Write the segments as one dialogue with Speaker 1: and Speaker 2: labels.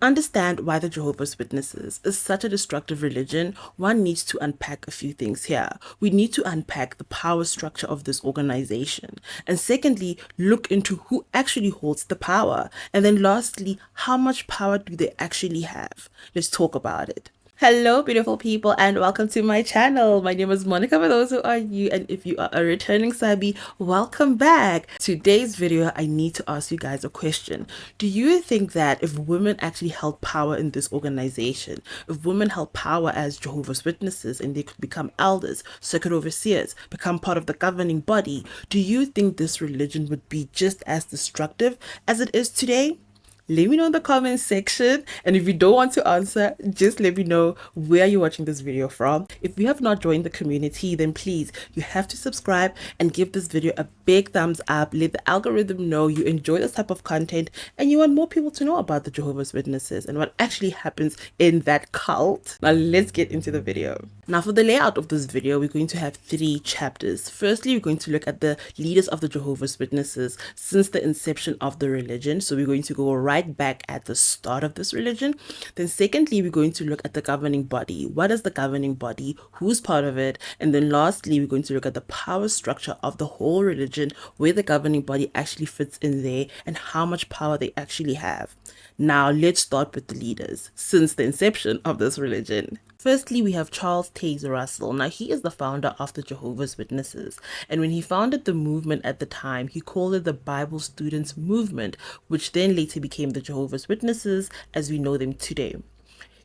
Speaker 1: understand why the Jehovah's Witnesses is such a destructive religion, one needs to unpack a few things here. We need to unpack the power structure of this organization. And secondly, look into who actually holds the power. And then lastly, how much power do they actually have? Let's talk about it. Hello beautiful people and welcome to my channel. My name is Monica for those who are new, and if you are a returning subby, welcome back. Today's video, I need to ask you guys a question. Do you think that if women actually held power in this organization, if women held power as Jehovah's Witnesses and they could become elders, circuit overseers, become part of the governing body, do you think this religion would be just as destructive as it is today? Let me know in the comments section, and if you don't want to answer, just let me know where you're watching this video from. If you have not joined the community, then please, you have to subscribe and give this video a big thumbs up. Let the algorithm know you enjoy this type of content and you want more people to know about the Jehovah's Witnesses and what actually happens in that cult. Now let's get into the video. Now for the layout of this video, we're going to have 3 chapters. Firstly, we're going to look at the leaders of the Jehovah's Witnesses since the inception of the religion. So we're going to go right back at the start of this religion. Then secondly, we're going to look at the governing body. What is the governing body? Who's part of it? And then lastly, we're going to look at the power structure of the whole religion, where the governing body actually fits in there and how much power they actually have. Now let's start with the leaders since the inception of this religion. Firstly, we have Charles Taze Russell. Now, he is the founder of the Jehovah's Witnesses. And when he founded the movement at the time, he called it the Bible Students Movement, which then later became the Jehovah's Witnesses as we know them today.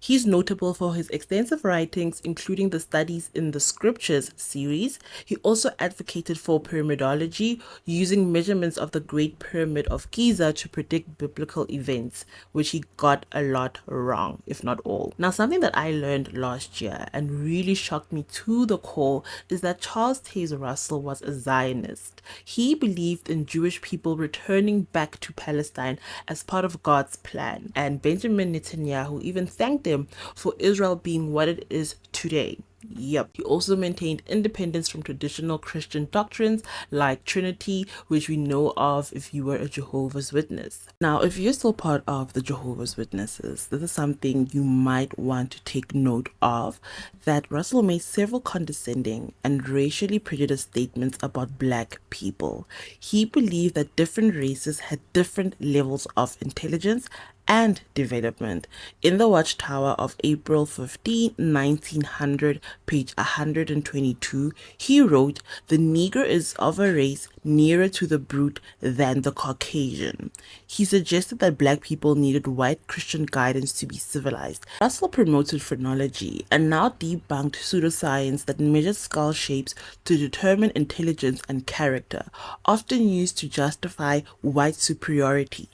Speaker 1: He's notable for his extensive writings, including the Studies in the Scriptures series. He also advocated for pyramidology, using measurements of the Great Pyramid of Giza to predict biblical events, which he got a lot wrong, if not all. Now, something that I learned last year and really shocked me to the core is that Charles Taze Russell was a Zionist. He believed in Jewish people returning back to Palestine as part of God's plan, and Benjamin Netanyahu even thanked him for Israel being what it is today. Yep. He also maintained independence from traditional Christian doctrines like Trinity, which we know of if you were a Jehovah's Witness. Now, if you're still part of the Jehovah's Witnesses, this is something you might want to take note of, that Russell made several condescending and racially prejudiced statements about Black people. He believed that different races had different levels of intelligence and development. In the Watchtower of April 15, 1900, page 122, he wrote, "The Negro is of a race nearer to the brute than the Caucasian." He suggested that Black people needed white Christian guidance to be civilized. Russell promoted phrenology and now debunked pseudoscience that measures skull shapes to determine intelligence and character, often used to justify white superiority.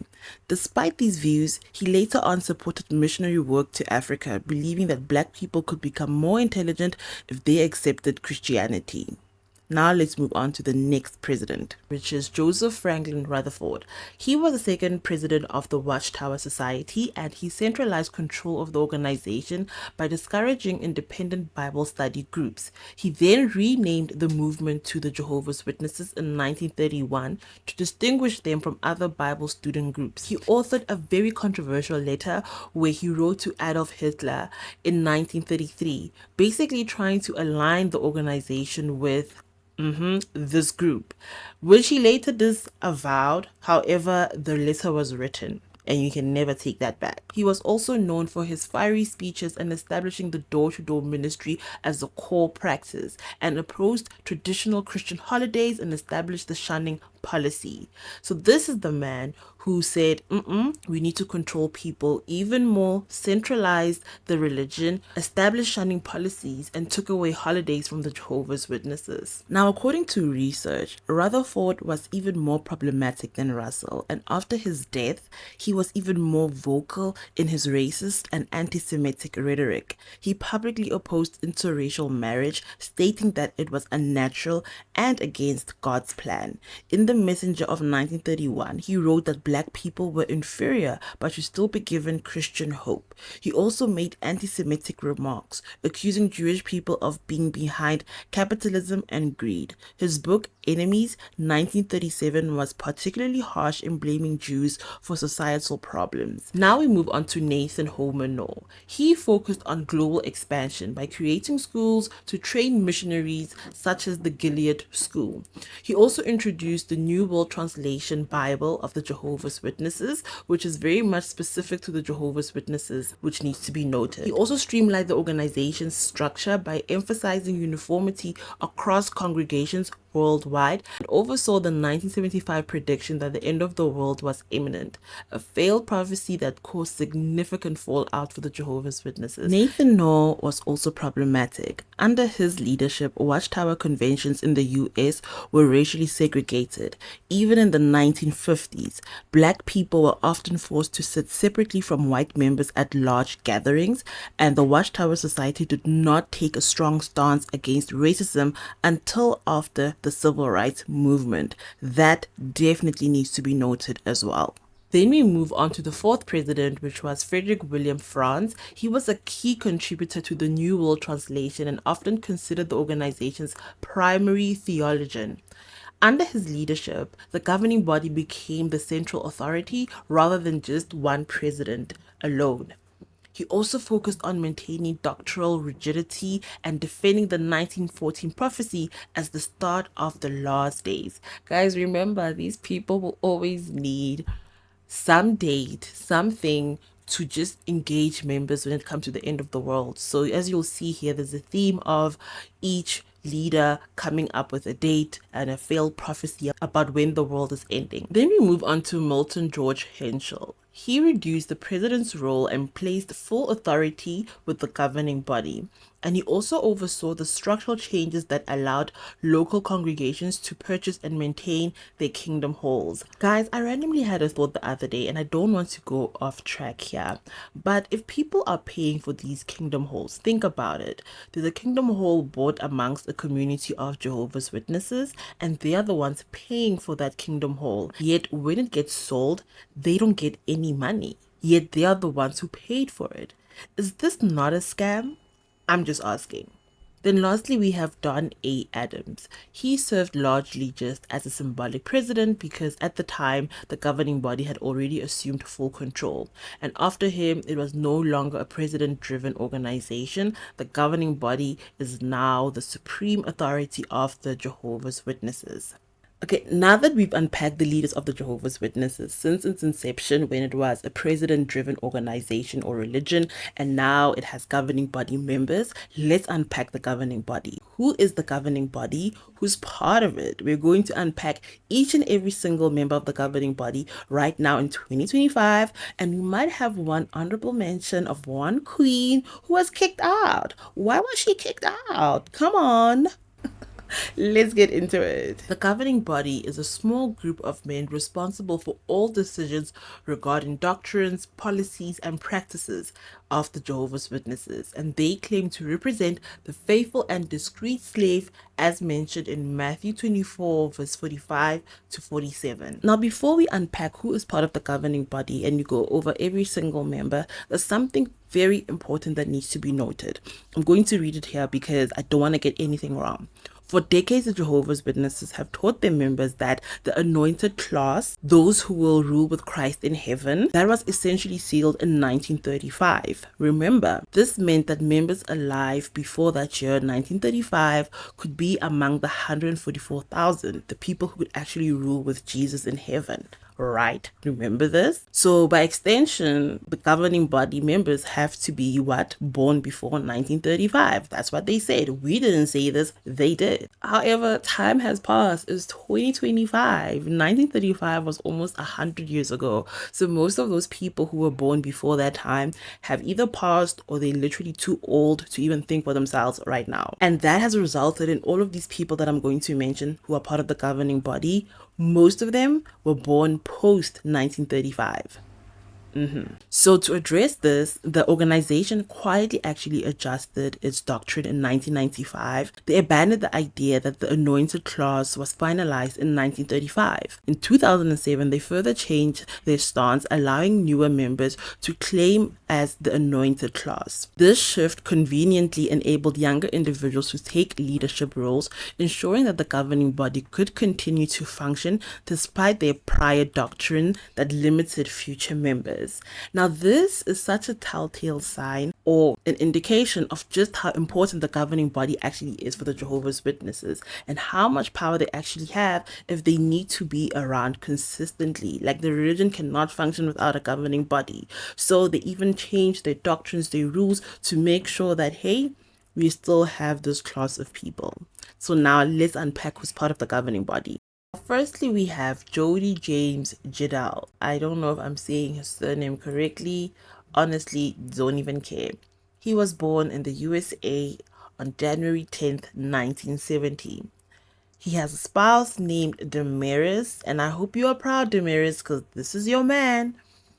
Speaker 1: Despite these views, he later on supported missionary work to Africa, believing that Black people could become more intelligent if they accepted Christianity. Now let's move on to the next president, which is Joseph Franklin Rutherford. He was the second president of the Watchtower Society, and he centralized control of the organization by discouraging independent Bible study groups. He then renamed the movement to the Jehovah's Witnesses in 1931 to distinguish them from other Bible student groups. He authored a very controversial letter where he wrote to Adolf Hitler in 1933, basically trying to align the organization with this group, which he later disavowed. However, the letter was written, and you can never take that back. He was also known for his fiery speeches and establishing the door-to-door ministry as the core practice, and opposed traditional Christian holidays and established the shunning policy. So this is the man who said, we need to control people even more, centralized the religion, established shunning policies, and took away holidays from the Jehovah's Witnesses. Now, according to research, Rutherford was even more problematic than Russell, and after his death, he was even more vocal in his racist and anti-Semitic rhetoric. He publicly opposed interracial marriage, stating that it was unnatural and against God's plan. In the Messenger of 1931, he wrote that Black people were inferior but should still be given Christian hope. He also made anti-Semitic remarks, accusing Jewish people of being behind capitalism and greed. His book, enemies, 1937 was particularly harsh in blaming Jews for societal problems. Now we move on to Nathan Homer Knorr. He focused on global expansion by creating schools to train missionaries such as the Gilead School. He also introduced the New World Translation Bible of the Jehovah's Witnesses, which is very much specific to the Jehovah's Witnesses, which needs to be noted. He also streamlined the organization's structure by emphasizing uniformity across congregations worldwide, and oversaw the 1975 prediction that the end of the world was imminent, a failed prophecy that caused significant fallout for the Jehovah's Witnesses. Nathan Knorr was also problematic. Under his leadership, Watchtower conventions in the US were racially segregated. Even in the 1950s, black people were often forced to sit separately from white members at large gatherings, and the Watchtower Society did not take a strong stance against racism until after the Civil Rights Movement. That definitely needs to be noted as well. Then we move on to the fourth president, which was Frederick William Franz. He was a key contributor to the New World Translation and often considered the organization's primary theologian. Under his leadership, the governing body became the central authority rather than just one president alone. He also focused on maintaining doctrinal rigidity and defending the 1914 prophecy as the start of the last days. Guys, remember, these people will always need some date, something to just engage members when it comes to the end of the world. So as you'll see here, there's a theme of each leader coming up with a date and a failed prophecy about when the world is ending. Then we move on to Milton George Henschel. He reduced the president's role and placed full authority with the governing body. And he also oversaw the structural changes that allowed local congregations to purchase and maintain their kingdom halls. Guys, I randomly had a thought the other day, and I don't want to go off track here, but if people are paying for these kingdom halls, think about it. There's a kingdom hall bought amongst a community of Jehovah's Witnesses, and they are the ones paying for that kingdom hall. Yet when it gets sold, they don't get any money. Yet they are the ones who paid for it. Is this not a scam? I'm just asking. Then lastly, we have Don A. Adams. He served largely just as a symbolic president because at the time, the governing body had already assumed full control. And after him, it was no longer a president-driven organization. The governing body is now the supreme authority of the Jehovah's Witnesses. Okay, now that we've unpacked the leaders of the Jehovah's Witnesses since its inception when it was a president-driven organization or religion, and now it has governing body members, let's unpack the governing body. Who is the governing body? Who's part of it? We're going to unpack each and every single member of the governing body right now in 2025, and we might have one honorable mention of one queen who was kicked out. Why was she kicked out? Come on. Let's get into it. The governing body is a small group of men responsible for all decisions regarding doctrines, policies, and practices of the Jehovah's Witnesses, and they claim to represent the faithful and discreet slave as mentioned in Matthew 24 verse 45 to 47. Now, before we unpack who is part of the governing body and you go over every single member, there's something very important that needs to be noted. I'm going to read it here because I don't want to get anything wrong. For decades, the Jehovah's Witnesses have taught their members that the anointed class, those who will rule with Christ in heaven, that was essentially sealed in 1935. Remember, this meant that members alive before that year, 1935, could be among the 144,000, the people who could actually rule with Jesus in heaven. Right? Remember this? So by extension, the governing body members have to be what? Born before 1935. That's what they said. We didn't say this, they did. However, time has passed. It's 2025. 1935 was almost 100 years ago. So most of those people who were born before that time have either passed or they're literally too old to even think for themselves right now. And that has resulted in all of these people that I'm going to mention who are part of the governing body. Most of them were born post 1935. So to address this, the organization quietly actually adjusted its doctrine in 1995. They abandoned the idea that the anointed clause was finalized in 1935. In 2007, they further changed their stance, allowing newer members to claim as the anointed class. This shift conveniently enabled younger individuals to take leadership roles, ensuring that the governing body could continue to function despite their prior doctrine that limited future members. Now, this is such a telltale sign or an indication of just how important the governing body actually is for the Jehovah's Witnesses and how much power they actually have if they need to be around consistently. Like, the religion cannot function without a governing body. So they even changed their doctrines, their rules to make sure that, hey, we still have this class of people. So now let's unpack who's part of the governing body. Firstly, we have Jody Jedele. I don't know if I'm saying his surname correctly. Honestly, don't even care. He was born in the USA on January 10th, 1970. He has a spouse named Damaris, and I hope you are proud, Damaris, because this is your man.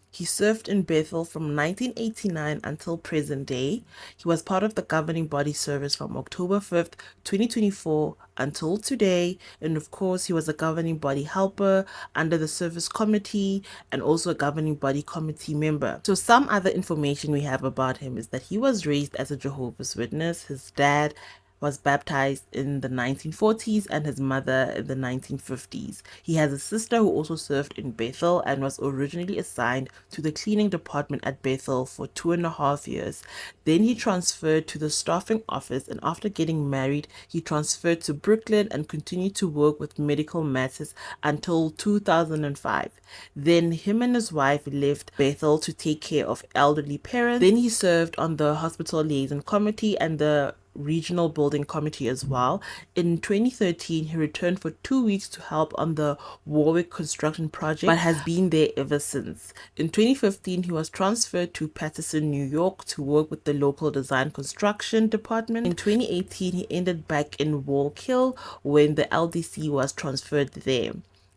Speaker 1: He served in Bethel from 1989 until present day. He was part of the governing body service from October 5th, 2024 until today. And of course, he was a governing body helper under the service committee and also a governing body committee member. So some other information we have about him is that he was raised as a Jehovah's Witness. His dad was baptized in the 1940s and his mother in the 1950s. He has a sister who also served in Bethel and was originally assigned to the cleaning department at Bethel for 2.5 years. Then he transferred to the staffing office, and after getting married, he transferred to Brooklyn and continued to work with medical matters until 2005. Then him and his wife left Bethel to take care of elderly parents. Then he served on the hospital liaison committee and the regional building committee as well. In 2013, he returned for 2 weeks to help on the Warwick construction project, but has been there ever since. In 2015, he was transferred to Paterson, New York to work with the local design construction department. In 2018, he ended back in Wallkill when the LDC was transferred there.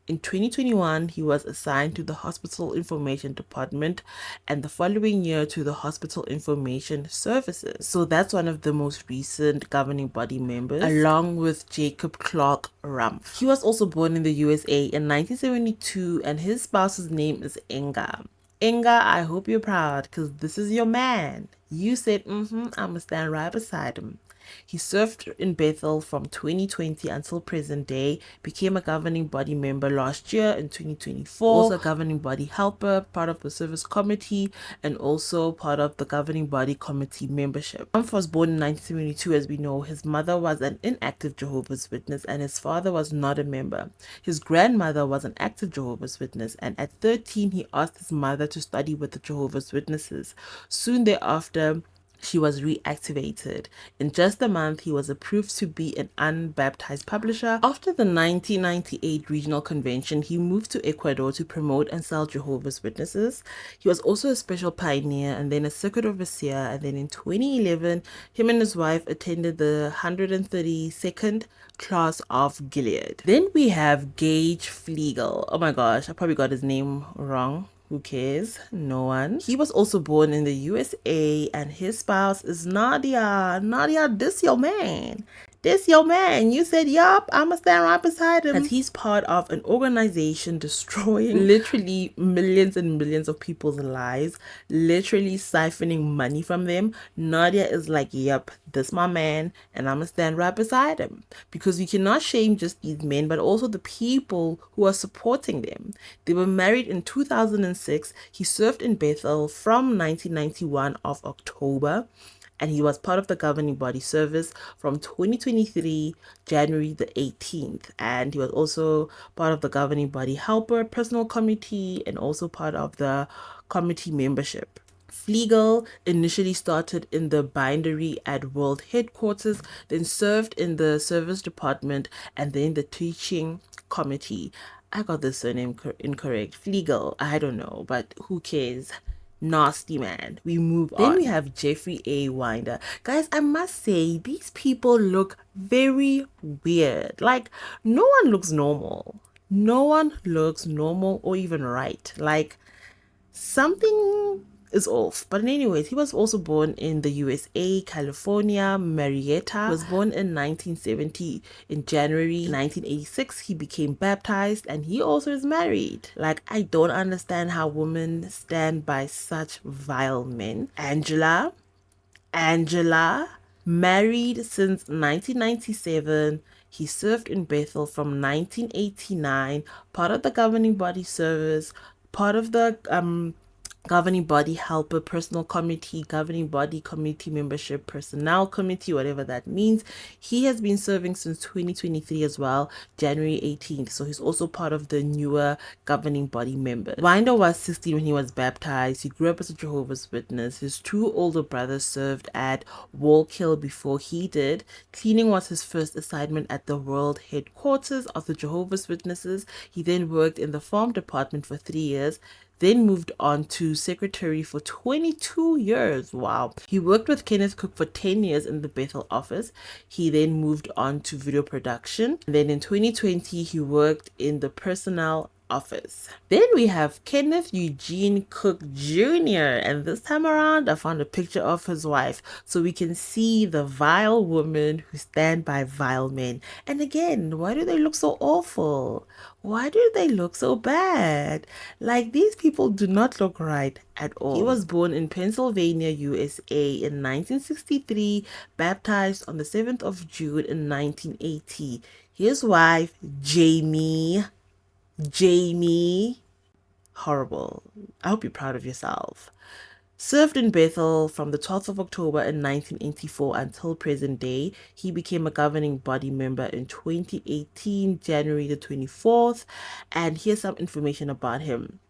Speaker 1: In 2021, he was assigned to the Hospital Information Department and the following year to the Hospital Information Services. So that's one of the most recent governing body members, along with Jacob Clark Rumph. He was also born in the USA in 1972 and his spouse's name is Inga. Inga, I hope you're proud because this is your man. You said, I'm going to stand right beside him. He served in Bethel from 2020 until present day, became a governing body member last year in 2024, also a governing body helper, part of the service committee, and also part of the governing body committee membership. Rumph was born in 1972, as we know. His mother was an inactive Jehovah's Witness and his father was not a member. His grandmother was an active Jehovah's Witness, and at 13 he asked his mother to study with the Jehovah's Witnesses. Soon thereafter, she was reactivated. In just a month, he was approved to be an unbaptized publisher. After the 1998 regional convention, he moved to Ecuador to promote and sell Jehovah's Witnesses. He was also a special pioneer and then a circuit overseer. And then in 2011, him and his wife attended the 132nd class of Gilead. Then we have Gage Fleegle. Oh my gosh, I probably got his name wrong. Who cares? No one. He was also born in the USA and his spouse is Nadia. Nadia, this your man. This your man. You said, yup, I'ma stand right beside him. As he's part of an organization destroying literally millions and millions of people's lives, literally siphoning money from them. Nadia is like, yup, this my man, and I'ma stand right beside him. Because we cannot shame just these men, but also the people who are supporting them. They were married in 2006. He served in Bethel from 1991 of October, and he was part of the governing body service from 2023 January the 18th, and he was also part of the governing body helper personal committee and also part of the committee membership. Fleegle initially started in the bindery at World Headquarters, then served in the service department and then the teaching committee. I got the surname incorrect. Fleegle, I don't know, but who cares? Nasty man. We move on. Then we have Geoffrey A. Winder. Guys, I must say, these people look very weird. Like, no one looks normal. No one looks normal or even right. Like, Something is off. But anyways, he was also born in the USA, California, Marietta. He was born in 1970. In January 1986, he became baptized, and he also is married. Like, I don't understand how women stand by such vile men. Angela, married since 1997. He served in Bethel from 1989, part of the governing body service, part of the governing body helper, personal committee, governing body committee membership, personnel committee, whatever that means. He has been serving since 2023 as well, January 18th. So he's also part of the newer governing body members. Winder was 16 when he was baptized. He grew up as a Jehovah's Witness. His two older brothers served at Wallkill before he did. Cleaning was his first assignment at the world headquarters of the Jehovah's Witnesses. He then worked in the farm department for 3 years, then moved on to secretary for 22 years. Wow. He worked with Kenneth Cook for 10 years in the Bethel office. He then moved on to video production. And then in 2020, he worked in the personnel office. Then we have Kenneth Eugene Cook Jr. And this time around, I found a picture of his wife so we can see the vile women who stand by vile men. And again, why do they look so awful? Why do they look so bad? Like, these people do not look right at all. He was born in Pennsylvania, USA in 1963, baptized on the 7th of June in 1980. His wife, Jamie, horrible. I hope you're proud of yourself. Served in Bethel from the 12th of October in 1984 until present day. He became a governing body member in 2018, January the 24th. And here's some information about him.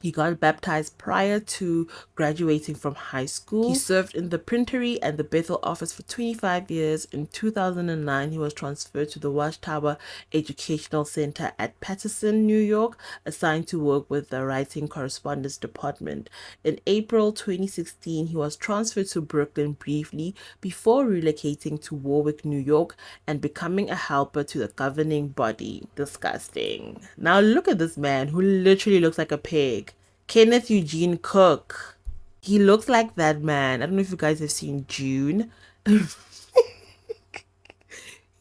Speaker 1: He got baptized prior to graduating from high school. He served in the printery and the Bethel office for 25 years. In 2009, he was transferred to the Watchtower Educational Center at Paterson, New York, assigned to work with the Writing Correspondence Department. In April 2016, he was transferred to Brooklyn briefly before relocating to Warwick, New York, and becoming a helper to the governing body. Disgusting. Now look at this man who literally looks like a pig. Kenneth Eugene Cook. He looks like that man. I don't know if you guys have seen June.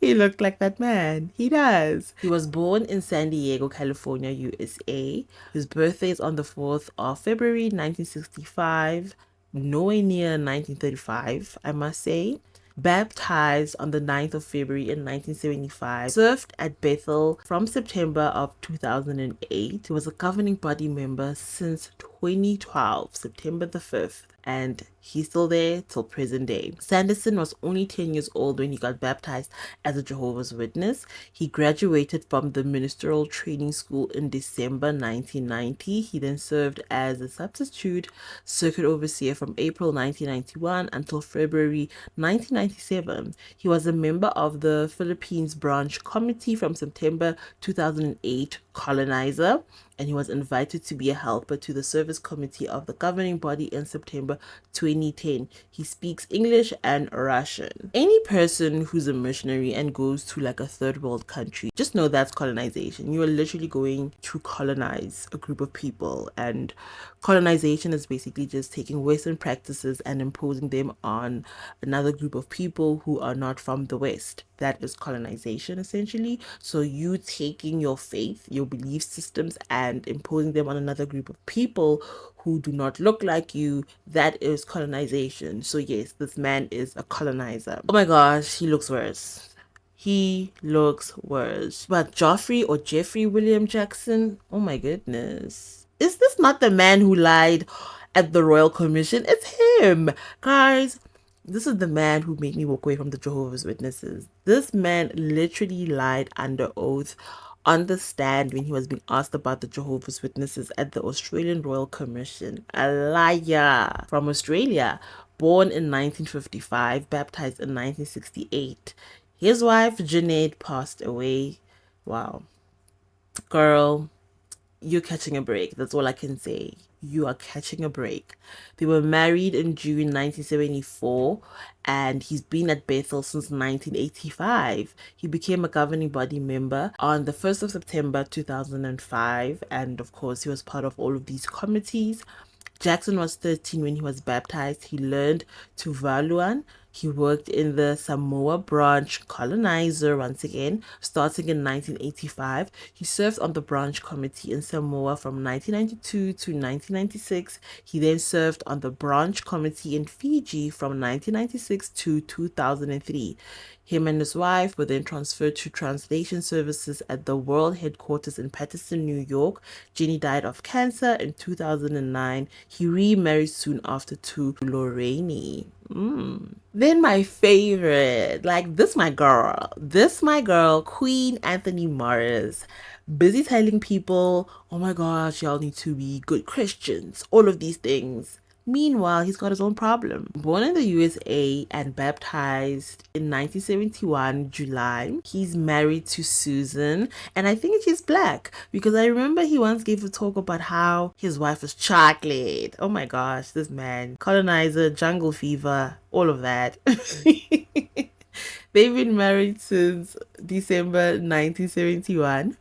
Speaker 1: He looked like that man. He does. He was born in San Diego, California, USA. His birthday is on the 4th of February, 1965. Nowhere near 1935, I must say. Baptized on the 9th of February in 1975. Served at Bethel from September of 2008. He was a governing body member since 2012, September the 5th. And he's still there till present day. Sanderson was only 10 years old when he got baptized as a Jehovah's Witness. He graduated from the Ministerial Training School in December 1990. He then served as a substitute circuit overseer from April 1991 until February 1997. He was a member of the Philippines Branch Committee from September 2008, colonizer, and he was invited to be a helper to the service committee of the governing body in September 2010. He speaks English and Russian. Any person who's a missionary and goes to like a third world country, just know that's colonization. You are literally going to colonize a group of people, and colonization is basically just taking Western practices and imposing them on another group of people who are not from the West. That is colonization, essentially. So you taking your faith, your belief systems, and imposing them on another group of people who do not look like you, that is colonization. So yes, this man is a colonizer. Oh my gosh, he looks worse. He looks worse. But Geoffrey William Jackson, oh my goodness. Is this not the man who lied at the Royal Commission? It's him. Guys, this is the man who made me walk away from the Jehovah's Witnesses. This man literally lied under oath on the stand when he was being asked about the Jehovah's Witnesses at the Australian Royal Commission. A liar. From Australia, born in 1955, baptized in 1968. His wife, Jeanette, passed away. Wow. Girl, you're catching a break. That's all I can say. you are catching a break. They were married in June 1974, and he's been at Bethel since 1985. He became a governing body member on the 1st of September 2005, and of course, he was part of all of these committees. Jackson was 13 when he was baptized. He learned Tuvaluan. He worked in the Samoa branch colonizer once again, starting in 1985. He served on the branch committee in Samoa from 1992 to 1996. He then served on the branch committee in Fiji from 1996 to 2003. Him and his wife were then transferred to translation services at the world headquarters in Paterson, New York. Jenny died of cancer in 2009. He remarried soon after to Lorraine. Then my favorite, like this my girl, Queen Anthony Morris. Busy telling people, oh my gosh, y'all need to be good Christians, all of these things. Meanwhile, he's got his own problem. Born in the USA and baptized in 1971, July, he's married to Susan, and I think she's black because I remember he once gave a talk about how his wife was chocolate. Oh my gosh, this man. Colonizer, jungle fever, all of that. They've been married since December 1971.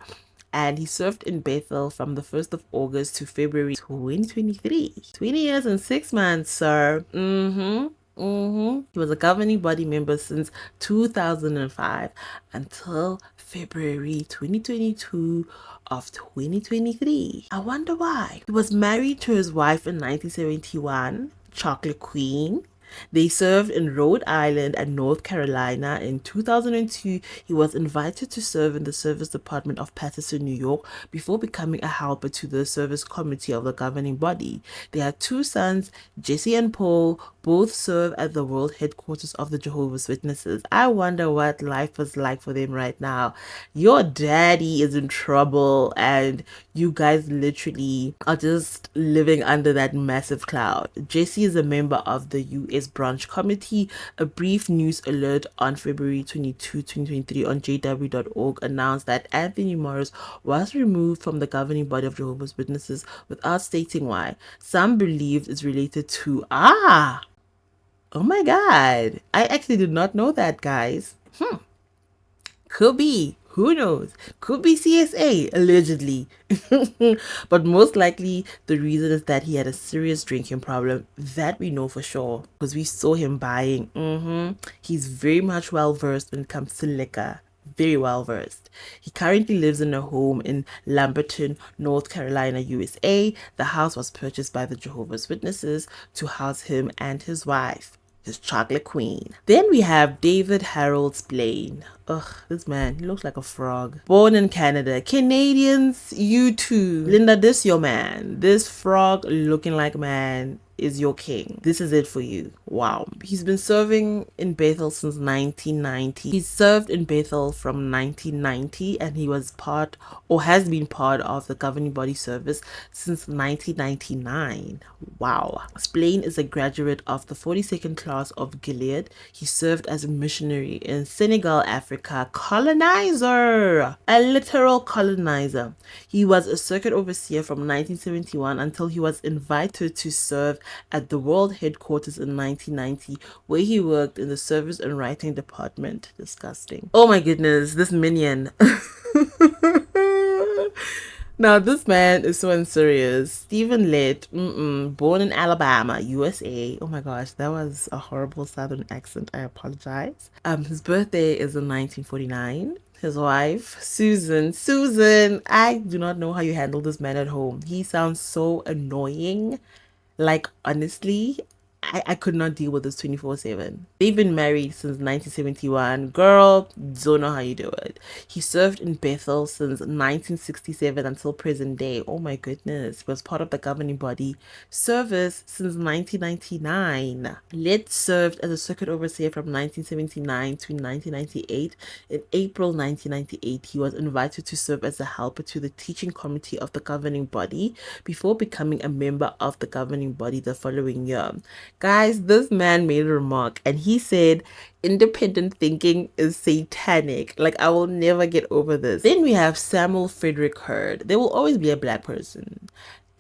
Speaker 1: And he served in Bethel from the 1st of August to February 2023. 20 years and 6 months, sir. He was a governing body member since 2005 until February 2022 of 2023. I wonder why. He was married to his wife in 1971, Chocolate Queen. They served in Rhode Island and North Carolina. In 2002, he was invited to serve in the Service Department of Paterson, New York, before becoming a helper to the Service Committee of the governing body. They had 2 sons, Jesse and Paul. Both serve at the world headquarters of the Jehovah's Witnesses. I wonder what life is like for them right now. Your daddy is in trouble and you guys literally are just living under that massive cloud. Jesse is a member of the U.S. branch committee. A brief news alert on February 22, 2023 on jw.org announced that Anthony Morris was removed from the governing body of Jehovah's Witnesses without stating why. Some believed it's related to oh my god, I actually did not know that, guys. Could be, who knows, could be CSA, allegedly. But most likely the reason is that he had a serious drinking problem. That we know for sure because we saw him buying. He's very much well versed when it comes to liquor. Very well versed. He currently lives in a home in Lamberton, North Carolina, USA. The house was purchased by the Jehovah's Witnesses to house him and his wife, his chocolate queen. Then we have David Harold Splane. Ugh, this man, he looks like a frog. Born in Canada. Canadians, you too. Linda, this your man. This frog looking like man is your king. This is it for you. Wow. He's been serving in Bethel since 1990. He served in Bethel from 1990 and he was part or has been part of the governing body service since 1999. Wow. Splane is a graduate of the 42nd class of Gilead. He served as a missionary in Senegal, Africa. Colonizer. A literal colonizer. He was a circuit overseer from 1971 until he was invited to serve at the world headquarters in 1990, where he worked in the service and writing department. Disgusting. Oh my goodness, this minion. Now this man is so unserious. Stephen Lett, born in Alabama, USA. Oh my gosh, that was a horrible southern accent. I apologize. His birthday is in 1949. His wife, Susan, I do not know how you handle this man at home. He sounds so annoying. Like, honestly, I could not deal with this 24/7. They've been married since 1971. Girl, don't know how you do it. He served in Bethel since 1967 until present day. Oh my goodness. He was part of the governing body service since 1999. Lett served as a circuit overseer from 1979 to 1998. In April 1998, he was invited to serve as a helper to the teaching committee of the governing body before becoming a member of the governing body the following year. Guys, this man made a remark and he said independent thinking is satanic. Like, I will never get over this. Then we have Samuel Fredrick Heard. There will always be a black person.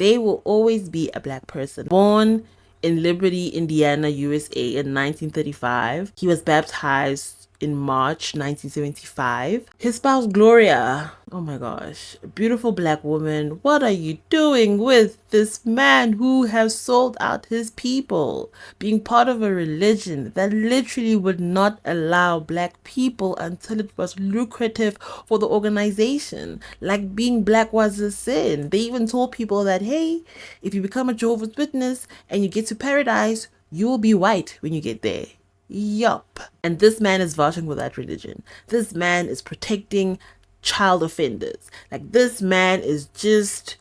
Speaker 1: They will always be a black person. Born in Liberty, Indiana, USA in 1935. He was baptized in March 1975. His spouse Gloria, oh my gosh, a beautiful black woman. What are you doing with this man who has sold out his people, being part of a religion that literally would not allow black people until it was lucrative for the organization? Like, being black was a sin. They even told people that, hey, if you become a Jehovah's Witness and you get to paradise, you will be white when you get there. Yup. And this man is vouching for that religion. This man is protecting child offenders. Like, this man is just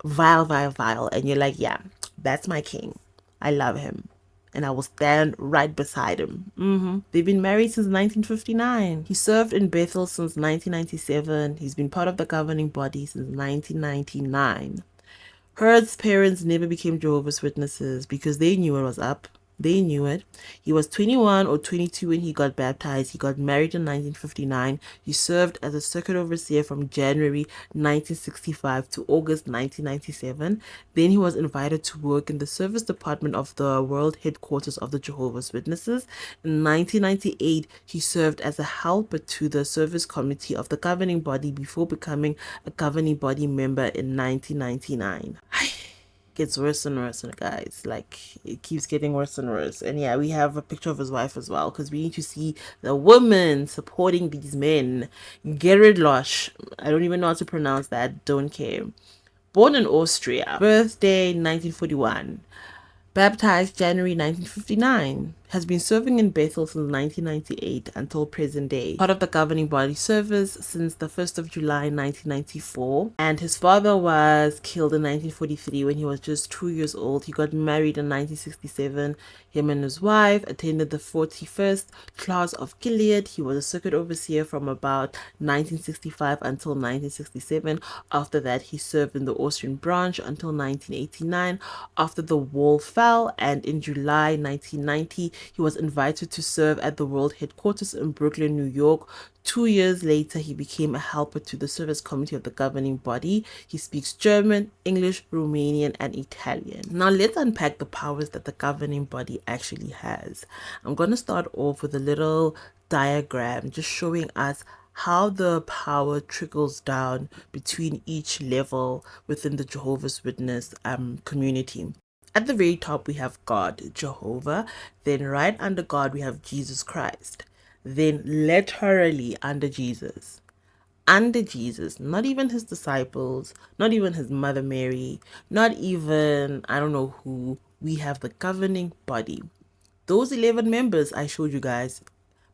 Speaker 1: vile, vile, vile. And you're like, yeah, that's my king. I love him. And I will stand right beside him. They've been married since 1959. He served in Bethel since 1997. He's been part of the governing body since 1999. Heard's parents never became Jehovah's Witnesses because they knew it was up. They knew it. He was 21 or 22 when he got baptized. He got married in 1959. He served as a circuit overseer from January 1965 to August 1997. Then he was invited to work in the service department of the world headquarters of the Jehovah's Witnesses. In 1998, he served as a helper to the service committee of the governing body before becoming a governing body member in 1999. Gets worse and worse, guys. Like, it keeps getting worse and worse. And yeah, we have a picture of his wife as well, because we need to see the woman supporting these men. Gerrit Lösch, I don't even know how to pronounce that, don't care. Born in Austria, birthday 1941, baptized January 1959, has been serving in Bethel since 1998 until present day. Part of the governing body service since the 1st of July 1994. And his father was killed in 1943 when he was just 2 years old. He got married in 1967. Him and his wife attended the 41st class of Gilead. He was a circuit overseer from about 1965 until 1967. After that, he served in the Austrian branch until 1989. After the wall fell, and in July 1990, he was invited to serve at the world headquarters in Brooklyn, New York. 2 years later, he became a helper to the service committee of the governing body. He speaks German, English, Romanian, and Italian. Now, let's unpack the powers that the governing body actually has. I'm going to start off with a little diagram just showing us how the power trickles down between each level within the Jehovah's Witness community. At the very top, we have God, Jehovah. Then right under God, we have Jesus Christ. Then literally under Jesus, not even his disciples, not even his mother Mary, not even, I don't know who, we have the governing body. Those 11 members I showed you guys,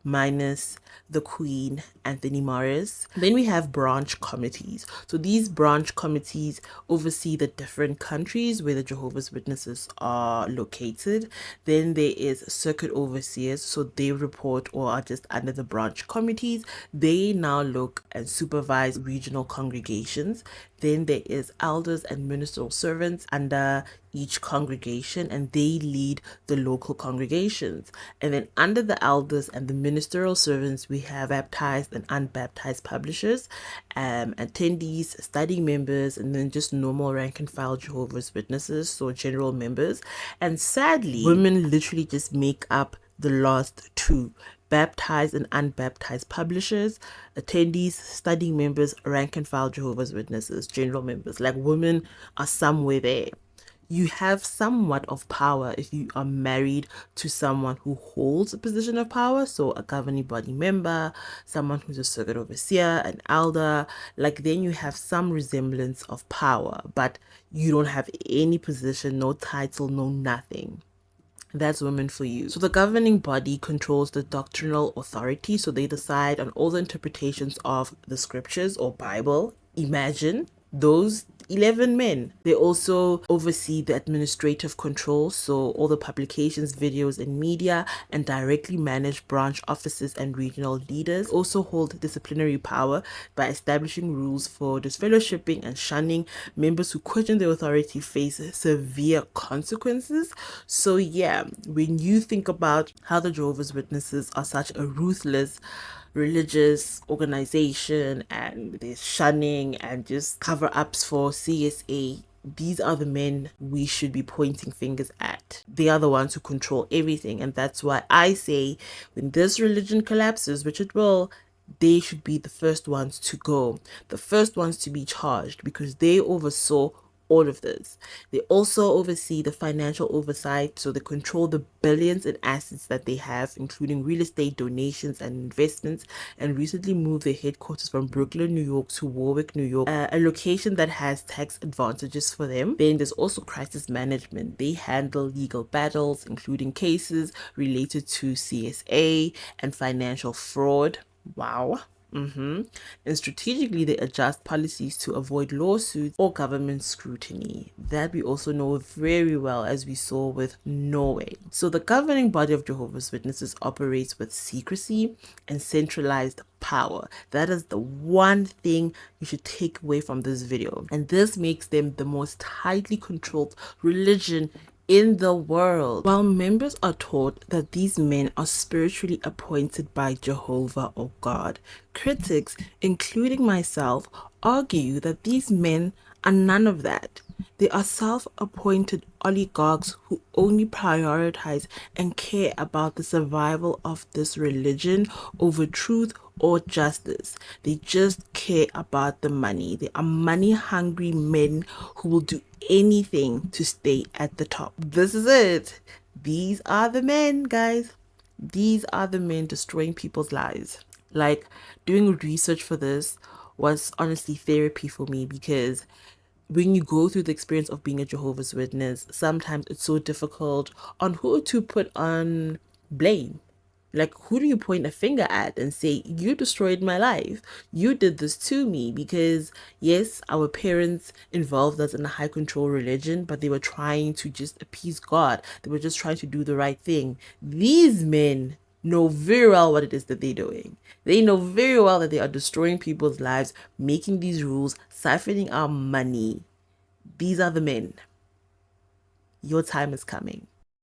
Speaker 1: minus the Queen, Anthony Morris. Then we have branch committees. So these branch committees oversee the different countries where the Jehovah's Witnesses are located. Then there is circuit overseers. So they report or are just under the branch committees. They now look and supervise regional congregations. Then there is elders and ministerial servants under each congregation, and they lead the local congregations. And then under the elders and the ministerial servants, we have baptized and unbaptized publishers, attendees, studying members, and then just normal rank and file Jehovah's Witnesses, so general members. And sadly, women literally just make up the last two: baptized and unbaptized publishers, attendees, studying members, rank and file Jehovah's Witnesses, general members. Like, women are somewhere there. You have somewhat of power if you are married to someone who holds a position of power, so a governing body member, someone who's a circuit overseer, an elder. Like, then you have some resemblance of power, but you don't have any position, no title, no nothing. That's women for you. So the governing body controls the doctrinal authority, so they decide on all the interpretations of the scriptures or Bible. Imagine those 11 men. They also oversee the administrative control, so all the publications, videos, and media, and directly manage branch offices and regional leaders. Also hold disciplinary power by establishing rules for disfellowshipping and shunning. Members who question the authority face severe consequences. So yeah, when you think about how the Jehovah's Witnesses are such a ruthless religious organization, and there's shunning and just cover-ups for CSA, these are the men we should be pointing fingers at. They are the ones who control everything. And that's why I say when this religion collapses, which it will, they should be the first ones to go, the first ones to be charged, because they oversaw all of this. They also oversee the financial oversight, so they control the billions in assets that they have, including real estate donations and investments, and recently moved their headquarters from Brooklyn, New York to Warwick, New York, a location that has tax advantages for them. Then there's also crisis management. They handle legal battles, including cases related to CSA and financial fraud. Wow. And strategically, they adjust policies to avoid lawsuits or government scrutiny. That we also know very well, as we saw with Norway. So the governing body of Jehovah's Witnesses operates with secrecy and centralized power. That is the one thing you should take away from this video. And this makes them the most tightly controlled religion in the world. While members are taught that these men are spiritually appointed by Jehovah or God, critics, including myself, argue that these men are none of that. They are self-appointed oligarchs who only prioritize and care about the survival of this religion over truth or justice. They just care about the money. They are money-hungry men who will do anything to stay at the top. This is it. These are the men, guys. These are the men destroying people's lives. Like, doing research for this was honestly therapy for me, because when you go through the experience of being a Jehovah's Witness, sometimes it's so difficult on who to put on blame. Like, who do you point a finger at and say, you destroyed my life? You did this to me? Because yes, our parents involved us in a high control religion, but they were trying to just appease God. They were just trying to do the right thing. These men know very well what it is that they're doing. They know very well that they are destroying people's lives, making these rules, siphoning our money. These are the men. Your time is coming.